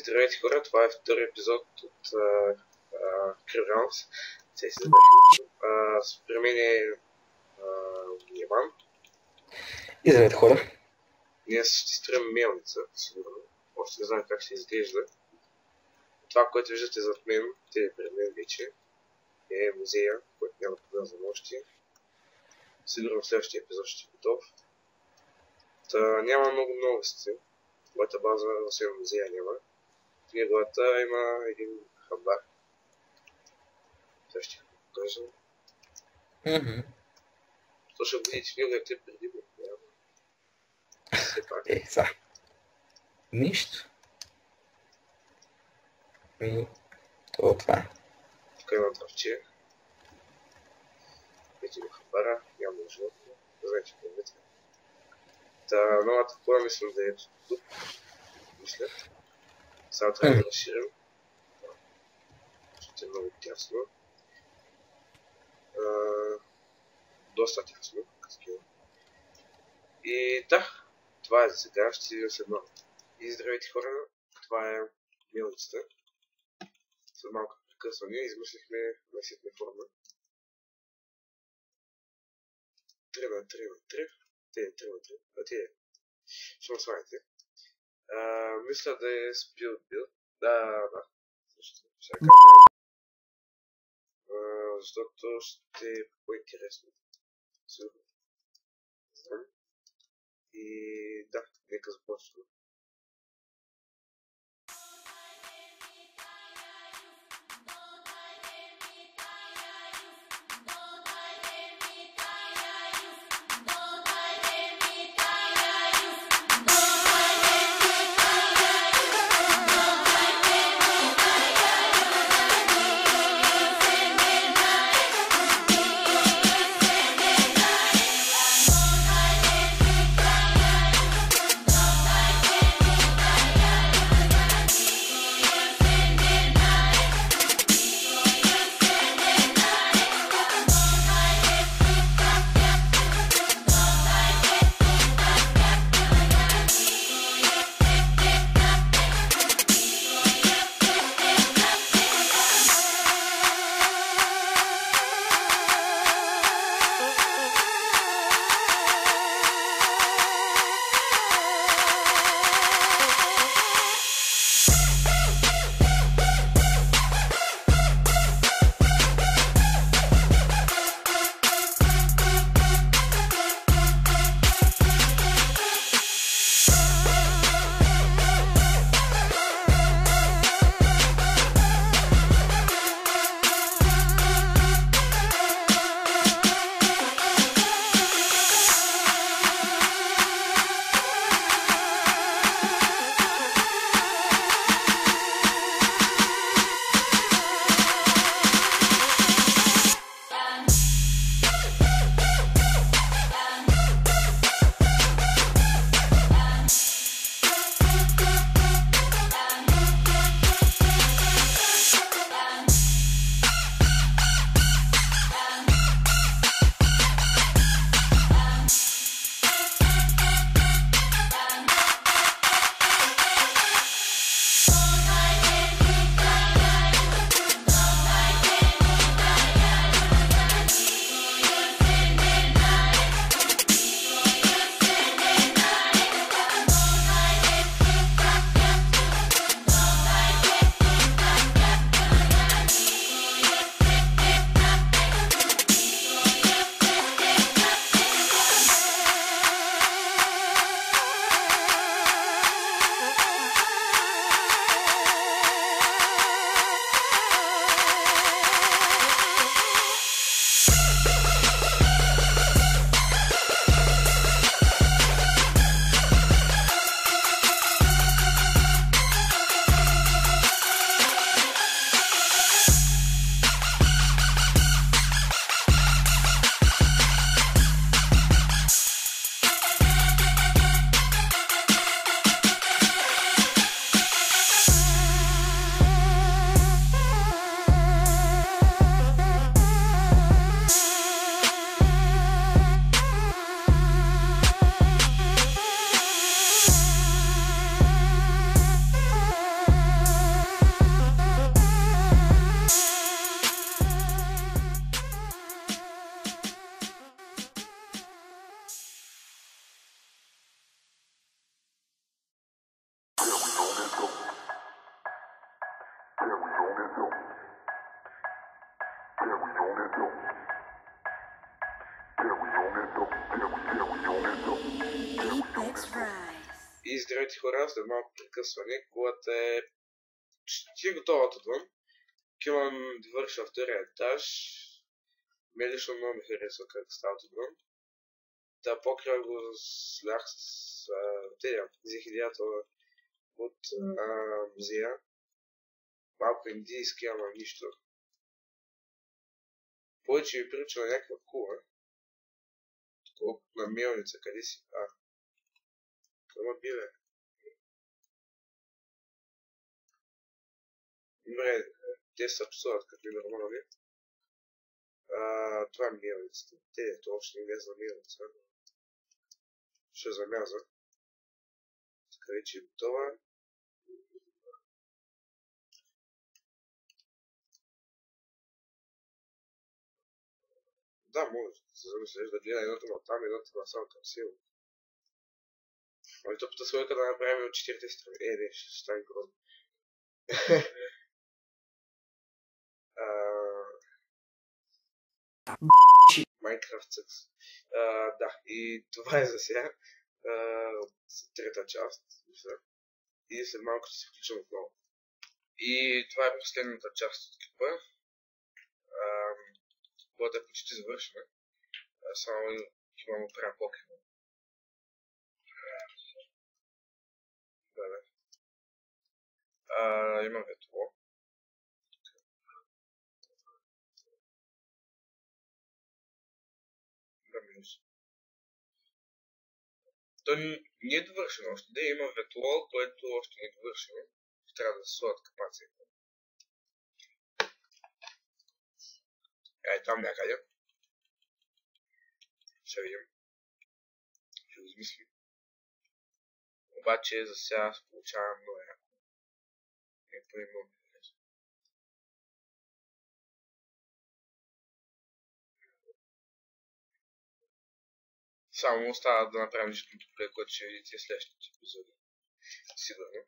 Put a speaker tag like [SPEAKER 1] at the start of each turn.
[SPEAKER 1] Здравейте хора, това е втори епизод от Кръвранс. Сега си забравих. При мен е Иван.
[SPEAKER 2] И здравейте хора.
[SPEAKER 1] Ние ще строим мелница, сигурно. Още не знам как ще изглежда. Това, което виждате зад мен, пред мен вече, е музея, който няма да показвам още. Сигурно в следващия епизод ще е готов. Няма много новости. Моята база, освен музея, няма. В неговата има един хабар. Сега ще го покажа. То ще го видите в неговия клип преди го. Все пак.
[SPEAKER 2] Сега. Нищо. Това е.
[SPEAKER 1] Тук има дравче. Видите го хабара, няма животно. Не знаете какво е вътре. Новата кола мислям да е тук. Мисля. Сега трябва да разширим. Ще е много тясно. Доста тясно. И да, това е за сега. Ще си видим след малко. И здравейте хора, това е мелницата. След малко прекъсване измислихме месетна форма. 3 на 3 на 3. Те е 3 на 3. Те ще ме сваните. Мисля да е спил. Да. Също. Ще кажа. Защото ще е по-интересно. Сигурно. Знам. И да, нека започваме. И здравейте хора, след малко прекъсване, когато ще готова отвън. Имам довърша втория етаж. Ме лично много ми харесва как става отвън. Да, покрива го слях с взех идеята от музея. Малко индийски, ама нищо. Повече ми прилича на някаква кула. Колкото на мелница, къде си? Ама биве. Добре, те са псуват като нормални. Това е мелницата. Това още не влезна мелница. Ще замяза. Така вече е готова. Да, може да се замислиш да гледа едното на там, едното на само към сила. Ами тъпата слойка да направим от 4 страни. Не, ще стане грозно. Minecraft Съкс. Да, и това е за сега. Трета част. И след малко ще се включим отново. И това е последната част от клипа. Когато е почти завършена. Само имам опрям покрива. Имам ветло. То не е довършено още. Да, има ветло, което още не е довършено. Трябва да се слагат капацията. Там някъде. Ще видим. Ще го измислим. Обаче за сега се получава много яко. Много ми харесва. Само остава да направим житното поле, което ще видите в следващите епизоди. Сигурно.